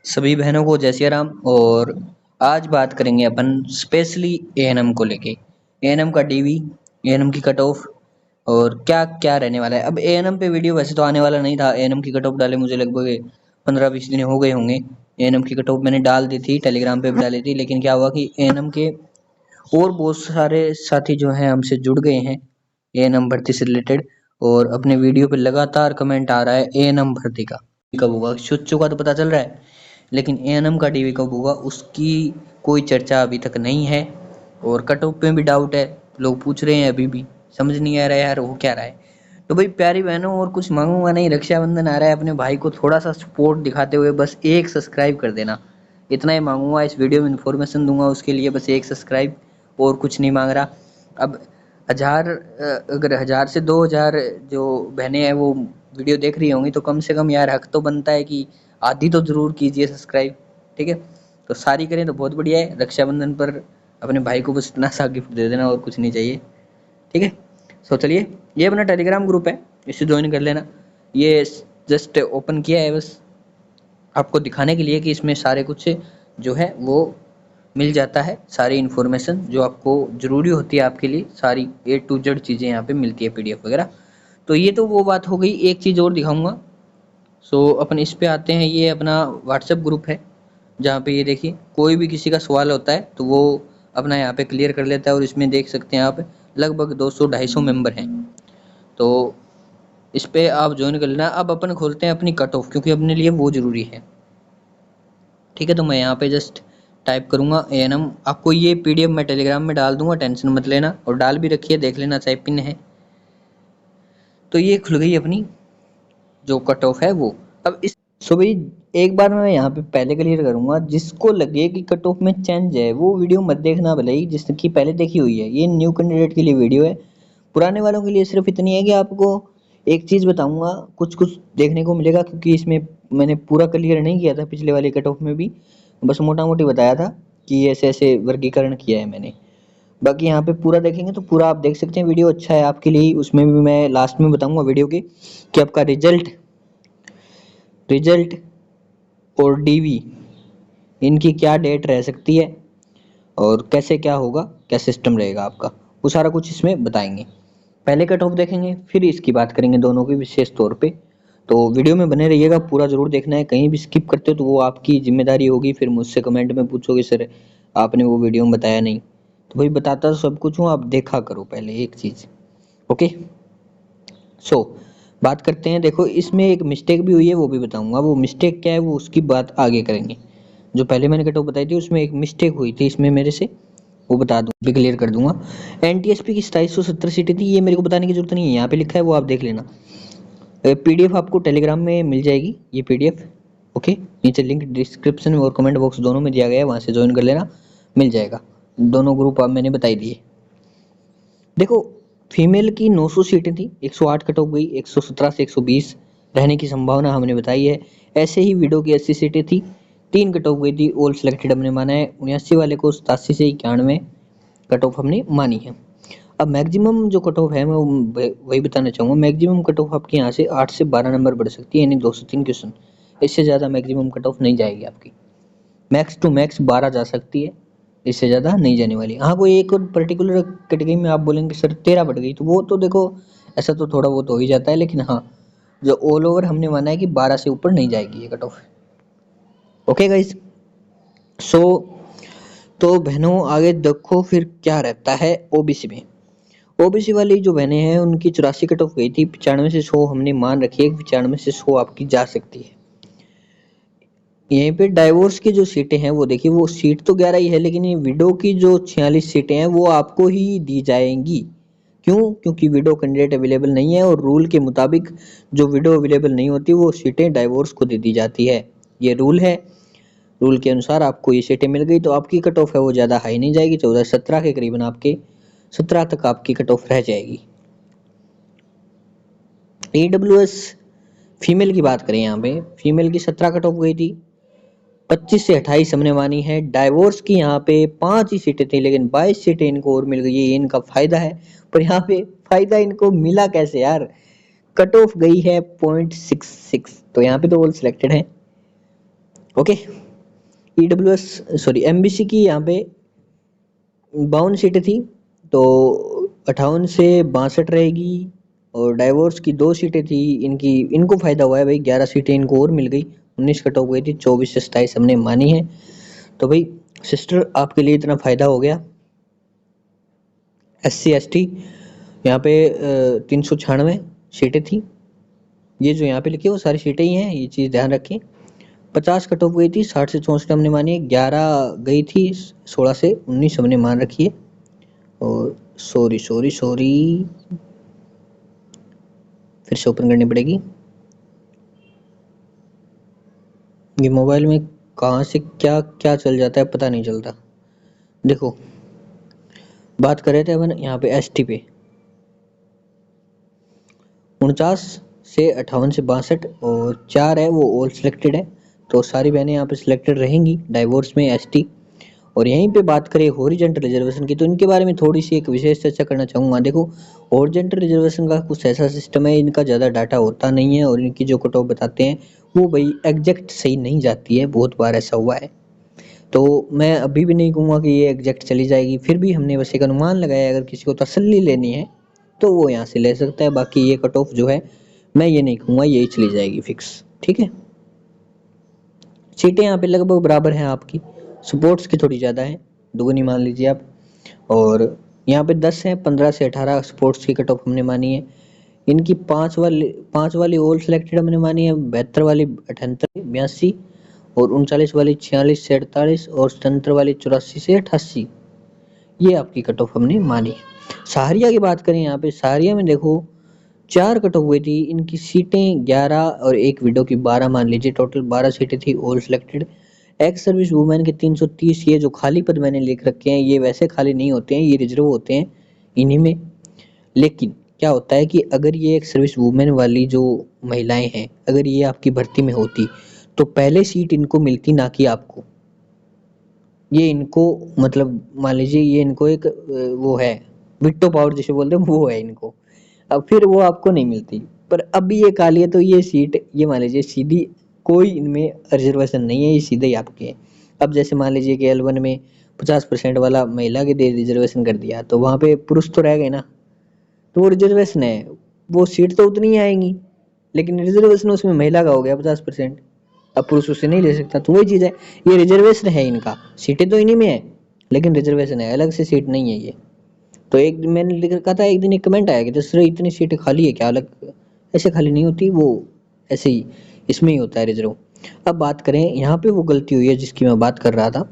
सभी बहनों को जय सिया राम। और आज बात करेंगे अपन स्पेशली एएनएम को लेके। एएनएम का डीवी, एएनएम की कट ऑफ और क्या क्या रहने वाला है। अब एएनएम पे वीडियो वैसे तो आने वाला नहीं था। एएनएम की कट ऑफ डाले मुझे लगभग 15-20 दिन हो गए होंगे। एएनएम की कट ऑफ मैंने डाल दी थी, टेलीग्राम पे भी डाली थी, लेकिन क्या हुआ कि एएनएम के और बहुत सारे साथी जो हैं हमसे जुड़ गए हैं एएनएम भर्ती से रिलेटेड। और अपने वीडियो पे लगातार कमेंट आ रहा है एएनएम भर्ती का कब होगा। शुच्चू का तो पता चल रहा है, लेकिन एएनएम का डीवी कब होगा उसकी कोई चर्चा अभी तक नहीं है। और कट ऑफ पे भी डाउट है, लोग पूछ रहे हैं, अभी भी समझ नहीं आ रहा है यार हो क्या रहा है। तो भाई प्यारी बहनों, और कुछ मांगूंगा नहीं, रक्षाबंधन आ रहा है, अपने भाई को थोड़ा सा सपोर्ट दिखाते हुए बस एक सब्सक्राइब कर देना। इतना ही मांगूंगा, इस वीडियो में इन्फॉर्मेशन दूंगा उसके लिए, बस एक सब्सक्राइब, और कुछ नहीं मांग रहा। अब अगर 1000 से 2000 जो बहनें हैं वो वीडियो देख रही होंगी तो कम से कम यार हक तो बनता है कि आधी तो जरूर कीजिए सब्सक्राइब। ठीक है, तो सारी करें तो बहुत बढ़िया है। रक्षाबंधन पर अपने भाई को बस इतना सा गिफ्ट दे देना और कुछ नहीं चाहिए। ठीक है, सो चलिए, ये अपना टेलीग्राम ग्रुप है, इसे ज्वाइन कर लेना। ये जस्ट ओपन किया है बस आपको दिखाने के लिए कि इसमें सारे कुछ जो है वो मिल जाता है। सारी इन्फॉर्मेशन जो आपको ज़रूरी होती है आपके लिए, सारी A to Z चीज़ें यहाँ पे मिलती है, PDF वगैरह। तो ये तो वो बात हो गई। एक चीज़ और दिखाऊंगा। सो अपन इस पे आते हैं, ये अपना व्हाट्सएप ग्रुप है जहाँ पे ये देखिए कोई भी किसी का सवाल होता है तो वो अपना यहाँ पे क्लियर कर लेता है। और इसमें देख सकते हैं आप लगभग 200-250 मेंबर हैं। तो इस पे आप ज्वाइन कर लेना। अब अपन खोलते हैं अपनी कट ऑफ, क्योंकि अपने लिए वो ज़रूरी है। ठीक है, तो मैं यहाँ पे जस्ट टाइप करूँगा एएनएम। आपको ये PDF मैं टेलीग्राम में डाल दूंगा, टेंशन मत लेना, और डाल भी रखिए, देख लेना चाहे पिन है। तो ये खुल गई अपनी जो कट ऑफ है वो। अब इस सो भाई एक बार मैं यहाँ पे पहले क्लियर करूंगा, जिसको लगे कि कट ऑफ में चेंज है वो वीडियो मत देखना, भले ही जिसकी पहले देखी हुई है। ये न्यू कैंडिडेट के लिए वीडियो है, पुराने वालों के लिए सिर्फ इतनी है कि आपको एक चीज़ बताऊंगा, कुछ कुछ देखने को मिलेगा, क्योंकि इसमें मैंने पूरा क्लियर नहीं किया था पिछले वाले कट ऑफ में भी, बस मोटा मोटी बताया था कि ऐसे ऐसे वर्गीकरण किया है मैंने। बाकी यहाँ पे पूरा देखेंगे तो पूरा आप देख सकते हैं, वीडियो अच्छा है आपके लिए। उसमें भी मैं लास्ट में बताऊंगा वीडियो के कि आपका रिजल्ट रिजल्ट और डीवी इनकी क्या डेट रह सकती है और कैसे क्या होगा, क्या सिस्टम रहेगा आपका, वो सारा कुछ इसमें बताएंगे। पहले कट ऑफ देखेंगे, फिर इसकी बात करेंगे दोनों की विशेष तौर पे। तो वीडियो में बने रहिएगा, पूरा जरूर देखना है। कहीं भी स्किप करते हो तो वो आपकी जिम्मेदारी होगी, फिर मुझसे कमेंट में पूछोगे सर आपने वो वीडियो में बताया नहीं। तो भाई बताता तो सब कुछ हूँ, आप देखा करो पहले एक चीज़। ओके, सो बात करते हैं। देखो इसमें एक मिस्टेक भी हुई है, वो भी बताऊंगा। वो मिस्टेक क्या है वो उसकी बात आगे करेंगे। जो पहले मैंने कट ऑफ बताई थी उसमें एक मिस्टेक हुई थी इसमें मेरे से, वो बता दूं, भी क्लियर कर दूंगा। एनटीएसपी की 2770 सीटें थी, ये मेरे को बताने की जरूरत नहीं है, यहाँ पे लिखा है वो आप देख लेना। PDF आपको टेलीग्राम में मिल जाएगी ये PDF। ओके, नीचे लिंक डिस्क्रिप्शन में और कमेंट बॉक्स दोनों में दिया गया है, वहाँ से ज्वाइन कर लेना, मिल जाएगा। दोनों ग्रुप आप मैंने बताई दिए। देखो फीमेल की 900 सीटें थी, 108 कट ऑफ गई, 117 से 120 रहने की संभावना हमने बताई है। ऐसे ही विडो की 80 सीटें थी, 3 कट ऑफ गई थी, ऑल सिलेक्टेड हमने माना है। 79 वाले को 87 से 91 कट ऑफ हमने मानी है। अब मैक्सिमम जो कट ऑफ है मैं वही बताना चाहूँगा। मैक्सिमम कट ऑफ आपकी यहाँ से 8 से 12 नंबर बढ़ सकती है, यानी 203 क्वेश्चन। इससे ज़्यादा मैक्सिमम कट ऑफ नहीं जाएगी आपकी। मैक्स टू मैक्स 12 जा सकती है, इससे ज़्यादा नहीं जाने वाली। हाँ कोई एक और पर्टिकुलर कैटेगरी में आप बोलेंगे सर 13 बढ़ गई, तो वो तो देखो ऐसा तो थोड़ा बहुत हो ही जाता है, लेकिन हाँ जो ऑल ओवर हमने माना है कि 12 से ऊपर नहीं जाएगी ये कट ऑफ। ओके गाइज, सो तो बहनों आगे देखो फिर क्या रहता है ओबीसी में। ओबीसी वाली जो बहनें हैं उनकी 84 कट ऑफ गई थी, 95 से 100 हमने मान रखी है, 95 से 100 आपकी जा सकती है। यहीं पे डाइवोर्स की जो सीटें हैं वो देखिए, वो सीट तो 11 ही है, लेकिन ये विडो की जो 46 सीटें हैं वो आपको ही दी जाएंगी। क्यों? क्योंकि विडो कैंडिडेट अवेलेबल नहीं है, और रूल के मुताबिक जो विडो अवेलेबल नहीं होती वो सीटें डाइवोर्स को दे दी जाती है। ये रूल है, रूल के अनुसार आपको ये सीटें मिल गई तो आपकी कट ऑफ है वो ज़्यादा हाई नहीं जाएगी, 14-17 के करीबन, आपके 17 तक आपकी कट ऑफ रह जाएगी। EWS फीमेल की बात करें, यहाँ पे फीमेल की 17 कट ऑफ गई थी, 25 से 28 हमने मानी है। डाइवोर्स की यहाँ पे 5 ही सीटें थी, लेकिन 22 सीटें इनको और मिल गई, ये इनका फायदा है। पर यहाँ पे फायदा इनको मिला कैसे यार, कट ऑफ गई है 0.66, तो यहाँ पे तो ऑल सिलेक्टेड है। ओके। EWS सॉरी MBC की यहाँ पे 52 सीटें थी, तो 58 से 62 रहेगी। और डाइवोर्स की 2 सीटें थी, इनको फ़ायदा हुआ है भाई, 11 सीटें इनको और मिल गई। 19 कट ऑफ गई थी, 24 से 27 हमने मानी है। तो भाई सिस्टर आपके लिए इतना फ़ायदा हो गया। SC ST यहाँ पे 396 सीटें थी। ये जो यहाँ पे लिखी है वो सारी सीटें ही हैं, ये चीज़ ध्यान रखें। 50 कट ऑफ गई थी, 60 से 64 हमने मानी है। 11 गई थी, 16 से 19 हमने मान रखी है। और सॉरी सॉरी सॉरी, फिर से ओपन करनी पड़ेगी। ये मोबाइल में कहाँ से क्या क्या चल जाता है पता नहीं चलता। देखो, बात कर रहे थे अपन यहाँ पे ST पे 49 से 58 से 62, और 4 है वो ऑल सिलेक्टेड है, तो सारी बहनें यहाँ पे सिलेक्टेड रहेंगी डाइवोर्स में ST। और यहीं पे बात करें हॉरिजॉन्टल रिजर्वेशन की, तो इनके बारे में थोड़ी सी एक विशेष चर्चा करना चाहूँगा। देखो, हॉरिजॉन्टल रिजर्वेशन का कुछ ऐसा सिस्टम है, इनका ज़्यादा डाटा होता नहीं है, और इनकी जो कट ऑफ बताते हैं वो भाई एग्जैक्ट सही नहीं जाती है, बहुत बार ऐसा हुआ है। तो मैं अभी भी नहीं कहूँगा कि ये एग्जैक्ट चली जाएगी, फिर भी हमने बस एक अनुमान लगाया है। अगर किसी को तसल्ली लेनी है तो वो यहाँ से ले सकता है, बाकी ये कट ऑफ जो है मैं ये नहीं कहूँगा यही चली जाएगी फिक्स, ठीक है। सीटें यहाँ पे लगभग बराबर हैं आपकी, स्पोर्ट्स की थोड़ी ज़्यादा है, दुगनी मान लीजिए आप। और यहाँ पे 10 है, 15 से 18 स्पोर्ट्स की कट ऑफ हमने मानी है। इनकी 5 वाली ऑल सिलेक्टेड हमने मानी है, 72 वाली 78 82, और 39 वाली 46 से 48, और 77 वाली 84 से 88, ये आपकी कट ऑफ हमने मानी है। सहारिया की बात करें, यहाँ पे सहारिया में देखो 4 कट ऑफ हुई थी, इनकी सीटें 11 और एक विडो की 12 मान लीजिए, टोटल 12 सीटें थी all selected. Ex service women के 330, ये जो खाली पद मैंने लिख रखे हैं ये वैसे खाली नहीं होते हैं, ये रिजर्व होते हैं इन्हीं में। लेकिन क्या होता है कि अगर ये एक सर्विस वुमेन वाली जो महिलाएं हैं, अगर ये आपकी भर्ती में होती तो पहले सीट इनको मिलती, ना कि आपको। ये इनको मतलब मान लीजिए ये इनको एक वो है, विक्टो पावर जिसे बोलते हैं वो है इनको, अब फिर वो आपको नहीं मिलती। पर अभी ये काली है तो ये सीट ये मान लीजिए सीधी, कोई इनमें रिजर्वेशन नहीं है, ये सीधे ही आपके हैं। अब जैसे मान लीजिए कि L1 में 50% वाला महिला के दे रिजर्वेशन कर दिया, तो वहाँ पे पुरुष तो रह गए ना, तो वो रिजर्वेशन है, वो सीट तो उतनी ही आएंगी, लेकिन रिजर्वेशन उसमें महिला का हो गया 50%, अब पुरुष उससे नहीं ले सकता। तो वही चीज़ है, ये रिजर्वेशन है इनका, सीटें तो इन्हीं में है लेकिन रिजर्वेशन है, अलग से सीट नहीं है ये। तो एक दिन मैंने लिख रखा था, एक दिन एक कमेंट आया कि सर इतनी सीटें खाली है क्या, अलग ऐसे खाली नहीं होती, वो ऐसे ही इसमें ही होता है रिजर्व। अब बात करें यहाँ पे वो गलती हुई है जिसकी मैं बात कर रहा था,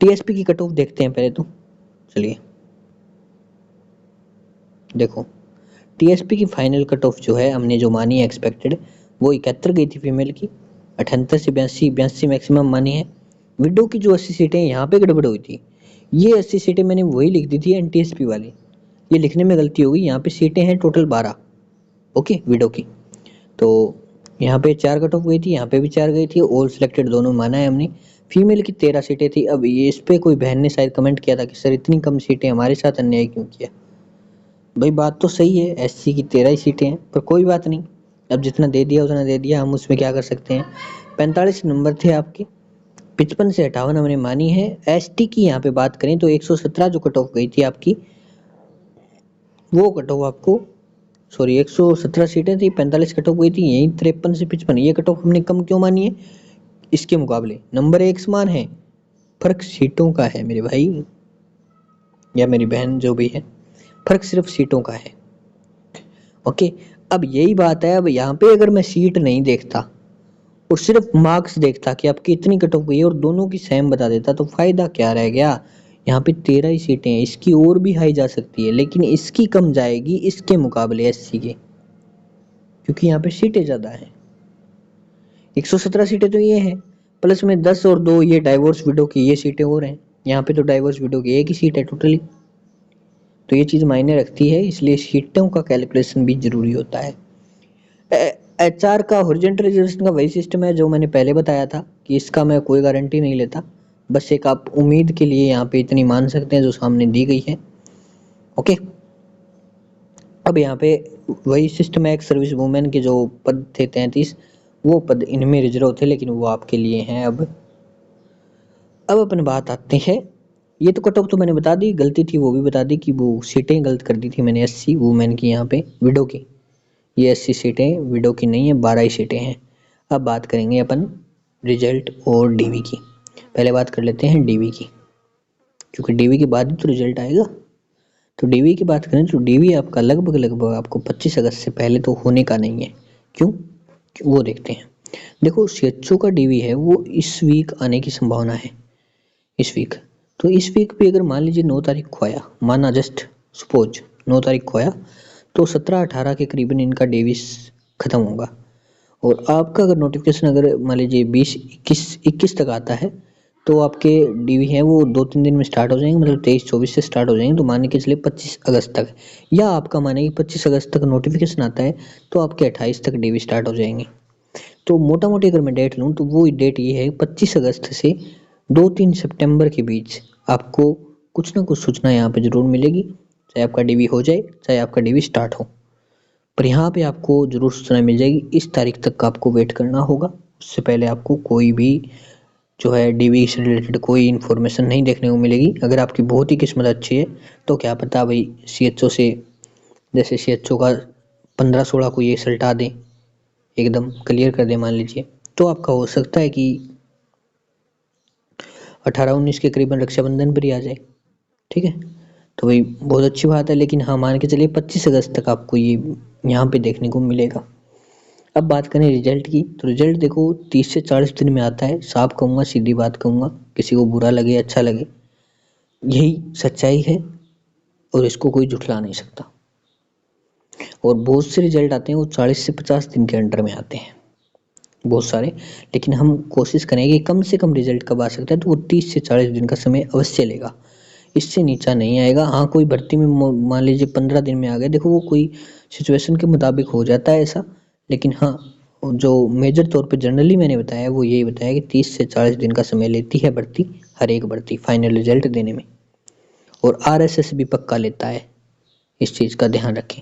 TSP की कट ऑफ देखते हैं पहले तो। चलिए देखो, TSP की फाइनल कट ऑफ जो है हमने जो मानी है एक्सपेक्टेड, वो 71 गई थी फीमेल की, 78 से 82 मैक्सिमम मानी है। विडो की जो 80 सीटें यहाँ पे गड़बड़ हुई थी, ये 80 सीटें मैंने वही लिख दी थी NTSP वाली, ये लिखने में गलती हो गई। यहाँ पे सीटें हैं टोटल 12, ओके, विडो की। तो यहाँ पे 4 कट ऑफ गई थी, यहाँ पे भी 4 गई थी, ऑल सिलेक्टेड दोनों माना है हमने। फीमेल की 13 सीटें थी। अब ये इस पे कोई बहन ने शायद कमेंट किया था कि सर इतनी कम सीटें, हमारे साथ अन्याय क्यों किया। भाई बात तो सही है, SC की 13 ही सीटें हैं, पर कोई बात नहीं, अब जितना दे दिया उतना दे दिया, हम उसमें क्या कर सकते हैं। 45 नंबर थे आपके, 55 से 58 हमने मानी है। ST की यहाँ पे बात करें तो 117 जो कट ऑफ गई थी आपकी, वो कट ऑफ आपको सॉरी 117 सीटें थी, 45 कट ऑफ गई थी, यही 53 से 55, ये कट ऑफ हमने कम क्यों मानी है, इसके मुकाबले नंबर एक समान है, फर्क सीटों का है मेरे भाई या मेरी बहन जो भी है, फर्क सिर्फ सीटों का है, ओके। अब यही बात है, अब यहाँ पे अगर मैं सीट नहीं देखता और सिर्फ मार्क्स देखता कि आपकी इतनी कट ऑफ गई है और दोनों की सेम बता देता, तो फायदा क्या रह गया। यहाँ पे 13 ही सीटें हैं, इसकी और भी हाई जा सकती है, लेकिन इसकी कम जाएगी इसके मुकाबले SC के, क्योंकि यहाँ पे सीटें ज़्यादा हैं। 117 सीटें तो ये हैं, प्लस में 10 और 2 ये डाइवोर्स विडो की ये सीटें और हैं, यहाँ पे तो डाइवोर्स विडो की एक ही सीट है टोटली। तो ये चीज़ मायने रखती है, इसलिए सीटों का कैलकुलेशन भी जरूरी होता है। HR का हॉरिजॉन्टल रिजर्वेशन का वही सिस्टम है जो मैंने पहले बताया था कि इसका मैं कोई गारंटी नहीं लेता, बस एक आप उम्मीद के लिए यहाँ पे इतनी मान सकते हैं जो सामने दी गई है, ओके। अब यहाँ पे वही सिस्टम है, एक सर्विस वुमेन के जो पद थे 33, वो पद इनमें रिजर्व थे, लेकिन वो आपके लिए हैं। अब अपन बात आते हैं, ये तो कट ऑफ तो मैंने बता दी, गलती थी वो भी बता दी कि वो सीटें गलत कर दी थी मैंने, 80 वुमेन की यहाँ पे विडो की, ये 80 सीटें विडो की नहीं है, 12 ही सीटें हैं। अब बात करेंगे अपन रिजल्ट और डीवी की। पहले बात कर लेते हैं डीवी की, क्योंकि डीवी के बाद ही तो रिजल्ट आएगा। तो डीवी की बात करें तो डीवी आपका लगभग लगभग आपको 25 अगस्त से पहले तो होने का नहीं है। क्यों, वो देखते हैं। देखो सीएचओ का डीवी है वो इस वीक आने की संभावना है, इस वीक। तो इस वीक पे अगर मान लीजिए 9 तारीख को आया, माना जस्ट सपोज 9 तारीख को आया, तो 17-18 के करीबन इनका डीवी खत्म होगा। और आपका अगर नोटिफिकेशन अगर मान लीजिए 20-21 तक आता है, तो आपके डीवी हैं वो 2-3 दिन में स्टार्ट हो जाएंगे, मतलब 23-24 से स्टार्ट हो जाएंगे। तो मान के चलिए 25 अगस्त तक, या आपका माने कि 25 अगस्त तक नोटिफिकेशन आता है तो आपके 28 तक डीवी स्टार्ट हो जाएंगे। तो मोटा मोटी अगर मैं डेट लूँ तो वो डेट ये है 25 अगस्त से 2-3 सितंबर के बीच आपको कुछ ना कुछ सूचना यहाँ पे जरूर मिलेगी, चाहे आपका डीवी हो जाए चाहे आपका डीवी स्टार्ट हो, पर यहाँ पे आपको जरूर सूचना मिल जाएगी। इस तारीख तक का आपको वेट करना होगा, उससे पहले आपको कोई भी जो है डीवी से रिलेटेड कोई इन्फॉर्मेशन नहीं देखने को मिलेगी। अगर आपकी बहुत ही किस्मत अच्छी है तो क्या पता भाई सीएचओ से, जैसे सीएचओ का 15-16 को ये सल्टा दें, एकदम क्लियर कर दे मान लीजिए, तो आपका हो सकता है कि 18-19 के करीबन रक्षाबंधन पर ही आ जाए। ठीक है, तो भाई बहुत अच्छी बात है। लेकिन हाँ मान के चलिए 25 अगस्त तक आपको ये यहाँ पे देखने को मिलेगा। अब बात करें रिजल्ट की, तो रिजल्ट देखो 30 से 40 दिन में आता है, साफ कहूँगा, सीधी बात कहूँगा, किसी को बुरा लगे अच्छा लगे, यही सच्चाई है और इसको कोई झुठला नहीं सकता। और बहुत से रिजल्ट आते हैं वो 40 से 50 दिन के अंडर में आते हैं, बहुत सारे। लेकिन हम कोशिश करेंगे कम से कम रिजल्ट कब आ सकता है, तो वो 30 से 40 दिन का समय अवश्य लेगा, इससे नीचा नहीं आएगा। हाँ कोई भर्ती में मान लीजिए 15 दिन में आ गया, देखो वो कोई सिचुएशन के मुताबिक हो जाता है ऐसा। लेकिन हाँ जो मेजर तौर पे जनरली मैंने बताया वो यही बताया कि 30 से 40 दिन का समय लेती है भर्ती, हर एक भर्ती फाइनल रिजल्ट देने में। और आरएसएस भी पक्का लेता है, इस चीज़ का ध्यान रखें।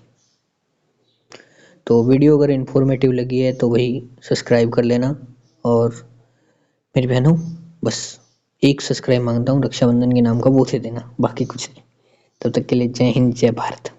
तो वीडियो अगर इन्फॉर्मेटिव लगी है तो वही सब्सक्राइब कर लेना। और मेरी बहनों बस एक सब्सक्राइब मांगता हूँ रक्षाबंधन के नाम का, वो दे देना, बाकी कुछ नहीं। तब तक के लिए जय हिंद जय भारत।